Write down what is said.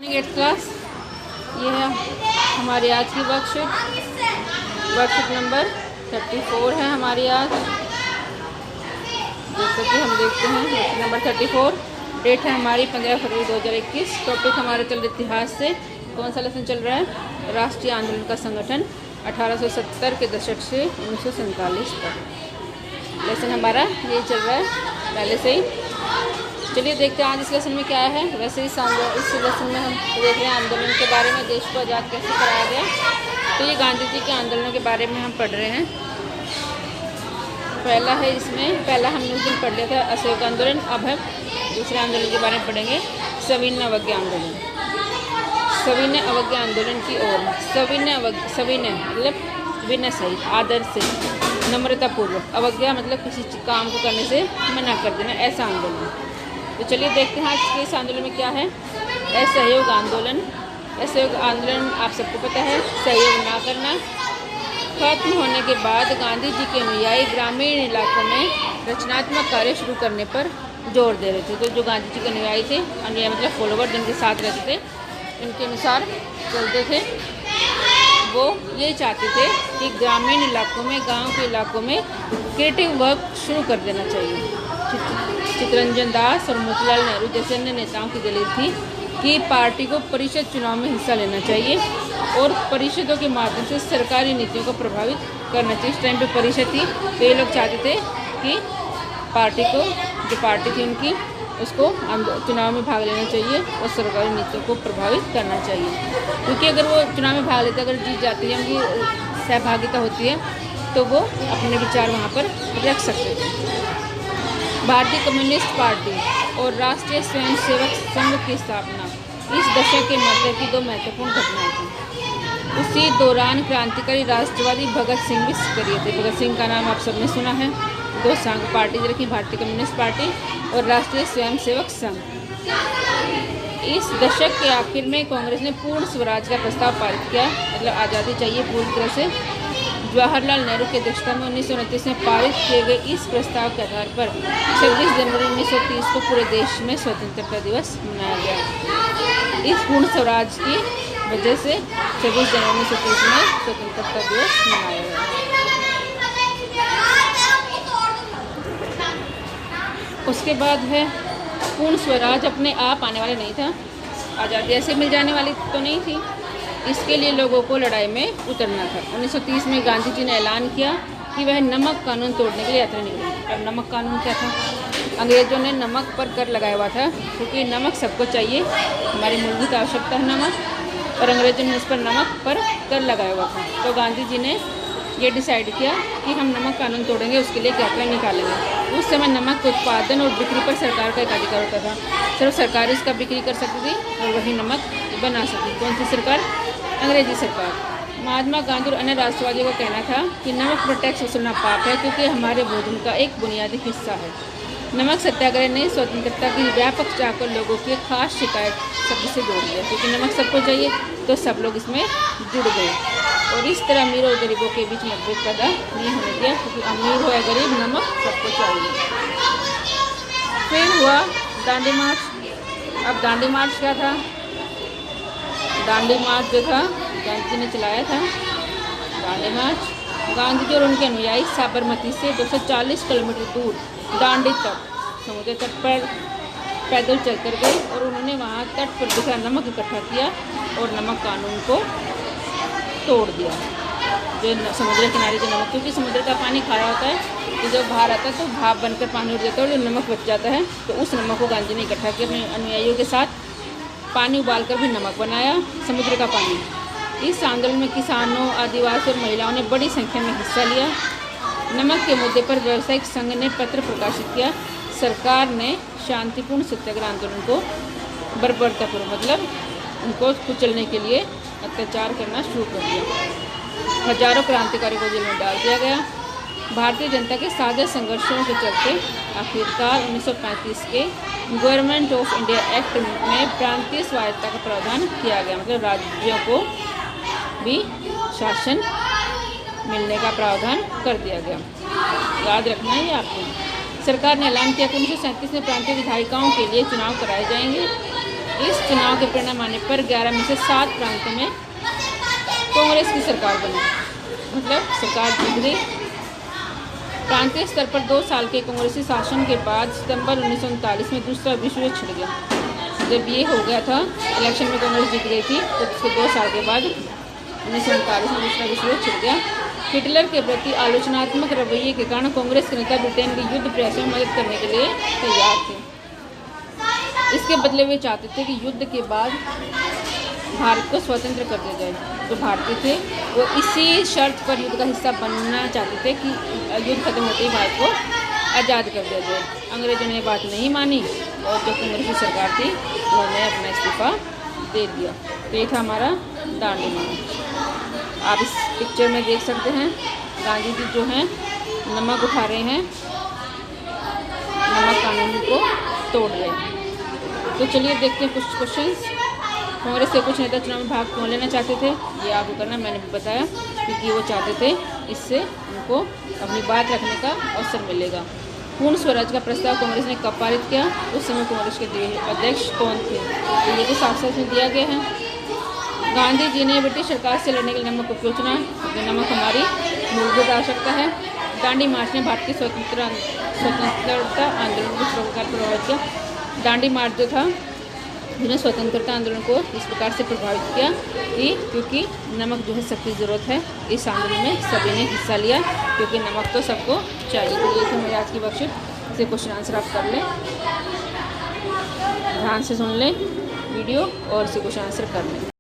8th class, ये है हमारी आज की वर्कशीट नंबर 34 है हमारी आज। जैसे कि हम देखते हैं वर्कशीट नंबर 34, डेट है हमारी 15 फरवरी 2021। टॉपिक हमारा चल रहा इतिहास से। कौन सा लेसन चल रहा है? राष्ट्रीय आंदोलन का संगठन 1870 के दशक से 1947 तक। लेसन हमारा ये चल रहा है पहले से ही। चलिए देखते हैं आज इस लेसन में क्या है। वैसे इस लेसन में हम देख रहे हैं आंदोलन के बारे में, देश को आज़ाद कैसे कराया गया। तो ये गांधी जी के आंदोलनों के बारे में हम पढ़ रहे हैं। पहला है इसमें, पहला हमने उस दिन पढ़ लिया था असहयोग आंदोलन। अब हम दूसरे आंदोलन के बारे में पढ़ेंगे, सविनय अवज्ञा आंदोलन। सविनय अवज्ञा आंदोलन की ओर, सविनय मतलब विनय सही, आदर से, नम्रतापूर्वक, अवज्ञा मतलब किसी काम को करने से मना कर देना, ऐसा आंदोलन। तो चलिए देखते हैं आज के इस आंदोलन में क्या है। असहयोग आंदोलन। असहयोग आंदोलन आप सबको पता है, सहयोग ना करना। खत्म होने के बाद गांधी जी के अनुयायी ग्रामीण इलाकों में रचनात्मक कार्य शुरू करने पर जोर दे रहे थे। तो जो गांधी जी के अनुयायी थे, अनुयायी मतलब फॉलोवर जिनके साथ रहते थे, इनके अनुसार चलते थे, वो ये चाहते थे कि ग्रामीण इलाकों में, गांव के इलाकों में क्रिएटिव वर्क शुरू कर देना चाहिए। चित्तरंजन दास और मोतीलाल नेहरू जैसे अन्य नेताओं की दलील थी कि पार्टी को परिषद चुनाव में हिस्सा लेना चाहिए और परिषदों के माध्यम से सरकारी नीतियों को प्रभावित करना चाहिए। इस टाइम पे परिषद थी, तो ये लोग चाहते थे कि पार्टी को, जो पार्टी थी उनकी, उसको चुनाव में भाग लेना चाहिए और सरकारी नीतियों को प्रभावित करना चाहिए। क्योंकि अगर वो चुनाव में भाग लेते, अगर जीत जाती है, उनकी सहभागिता होती है, तो वो अपने विचार वहाँ पर रख सकते थे। भारतीय कम्युनिस्ट पार्टी और राष्ट्रीय स्वयंसेवक संघ की स्थापना इस दशक के मध्य की दो महत्वपूर्ण घटनाएं थी। उसी दौरान क्रांतिकारी राष्ट्रवादी भगत सिंह भी सक्रिय थे। भगत सिंह का नाम आप सबने सुना है। दो संघ पार्टी रखी, भारतीय कम्युनिस्ट पार्टी और राष्ट्रीय स्वयंसेवक संघ। इस दशक के आखिर में कांग्रेस ने पूर्ण स्वराज का प्रस्ताव पारित किया, मतलब आज़ादी चाहिए पूरी तरह से। जवाहरलाल नेहरू की अध्यक्षता में 1929 में पारित किए गए इस प्रस्ताव के आधार पर 26 जनवरी 1930 को पूरे देश में स्वतंत्रता दिवस मनाया गया। इस पूर्ण स्वराज की वजह से 26 जनवरी 1930 में स्वतंत्रता दिवस मनाया गया। उसके बाद है पूर्ण स्वराज अपने आप आने वाला नहीं था, आज़ादी ऐसे मिल जाने वाली तो नहीं थी। इसके लिए लोगों को लड़ाई में उतरना था। 1930 में गांधी जी ने ऐलान किया कि वह नमक कानून तोड़ने के लिए यात्रा निकलेंगे। अब नमक कानून क्या था? अंग्रेज़ों ने नमक पर कर लगाया हुआ था, क्योंकि नमक सबको चाहिए, हमारी मूलभूत आवश्यकता है नमक, और अंग्रेज़ों ने उस पर नमक पर कर लगाया हुआ था। तो गांधी जी ने ये डिसाइड किया कि हम नमक कानून तोड़ेंगे, उसके लिए यात्रा निकालेंगे। उस समय नमक उत्पादन और बिक्री पर सरकार का एक अधिकार होता था। सिर्फ सरकार इसका बिक्री कर सकती थी और वही नमक बना सकती थी। कौन सी सरकार? अंग्रेजी सरकार। महात्मा गांधी और अन्य राष्ट्रवादियों का कहना था कि नमक पर टैक्स वसूलना पाप है, क्योंकि हमारे भोजन का एक बुनियादी हिस्सा है। नमक सत्याग्रह ने स्वतंत्रता की व्यापक चाह को लोगों की खास शिकायत शब्द से जोड़ दिया, क्योंकि नमक सबको चाहिए, तो सब लोग इसमें जुड़ गए। और इस तरह अमीर और गरीबों के बीच मतभेद पैदा नहीं होने दिया, क्योंकि अमीर हो या गरीब, नमक सबको चाहिए। फिर हुआ दांडी मार्च। अब दांडी मार्च क्या था? दांडी मार्च जो था, गांधी जी ने चलाया था दांडी मार्च। गांधी जी और उनके अनुयायी साबरमती से 240 किलोमीटर दूर दांडी तक समुद्र तट पर पैदल चलकर गए और उन्होंने वहाँ तट पर बिखरा नमक इकट्ठा किया और नमक कानून को तोड़ दिया। जो समुद्र किनारे जो नमक, क्योंकि समुद्र का पानी खारा होता है, तो जब बाहर आता है तो भाप बनकर पानी उड़ जाता है और जो नमक बच जाता है, तो उस नमक को गांधी ने इकट्ठा किया अपने अनुयायियों के साथ, पानी उबालकर भी नमक बनाया, समुद्र का पानी। इस आंदोलन में किसानों, आदिवासी और महिलाओं ने बड़ी संख्या में हिस्सा लिया। नमक के मुद्दे पर व्यावसायिक संघ ने पत्र प्रकाशित किया। सरकार ने शांतिपूर्ण सत्याग्रह आंदोलन को बर्बरतापूर्वक, मतलब उनको कुचलने के लिए अत्याचार करना शुरू कर दिया। हजारों क्रांतिकारियों को जेल में डाल दिया गया। भारतीय जनता के साझा संघर्षों के चलते आखिरकार 1935 के गवर्नमेंट ऑफ इंडिया एक्ट में प्रांतीय स्वायत्तता का प्रावधान किया गया, मतलब राज्यों को भी शासन मिलने का प्रावधान कर दिया गया। याद रखना है आपको। सरकार ने ऐलान किया कि 1937 में प्रांतीय विधायिकाओं के लिए चुनाव कराए जाएंगे। इस चुनाव के परिणाम आने पर 11 में से 7 प्रांतों में कांग्रेस की सरकार बनी, मतलब सरकार जीत गई। प्रांतीय स्तर पर 2 साल के कांग्रेसी शासन के बाद सितंबर 1939 में दूसरा विश्व युद्ध छिड़ गया। जब ये हो गया था, इलेक्शन में कांग्रेस जीत गई थी, तो उसके 2 साल के बाद 1939 में दूसरा विश्व युद्ध छिड़ गया। हिटलर के प्रति आलोचनात्मक रवैये के कारण कांग्रेस के नेता ब्रिटेन के युद्ध प्रयासों में मदद करने के लिए तैयार थे। इसके बदले वे चाहते थे कि युद्ध के बाद भारत को स्वतंत्र कर दिया जाए। जो भारतीय थे वो इसी शर्त पर युद्ध का हिस्सा बनना चाहते थे कि युद्ध खत्म होते ही भारत को आज़ाद कर दिया जाए। अंग्रेजों ने बात नहीं मानी और जो कांग्रेस की सरकार थी उन्होंने अपना इस्तीफा दे दिया। तो ये था हमारा दांडी मार्च। आप इस पिक्चर में देख सकते हैं गांधी जी जो हैं नमक उठा रहे हैं, नमक कानून को तोड़ रहे हैं। तो चलिए देखते हैं कुछ क्वेश्चंस। कांग्रेस के कुछ नेता चुनाव में भाग क्यों लेना चाहते थे, ये आपको करना मैंने भी बताया, क्योंकि वो चाहते थे इससे उनको अपनी बात रखने का अवसर मिलेगा। पूर्ण स्वराज का प्रस्ताव कांग्रेस ने कब पारित किया, उस समय कांग्रेस के अध्यक्ष कौन थे, तो ये तो साफ साफ में दिया गया है। गांधी जी ने ब्रिटिश सरकार से लड़ने के लिए नमक को क्यों चुना, क्योंकि नमक हमारी मूलभूत आवश्यकता है। दांडी मार्च ने भारत की स्वतंत्रता आंदोलन को प्रभावित किया। दांडी मार्च जो था जिन्हें स्वतंत्रता आंदोलन को इस प्रकार से प्रभावित किया कि क्योंकि नमक जो है सबकी ज़रूरत है। इस आंदोलन में सभी ने हिस्सा लिया क्योंकि नमक तो सबको चाहिए। तो ये थी मेरी आज की वर्कशीट, इसे क्वेश्चन आंसर आप कर लें, ध्यान से सुन लें वीडियो और इसे क्वेश्चन आंसर कर लें।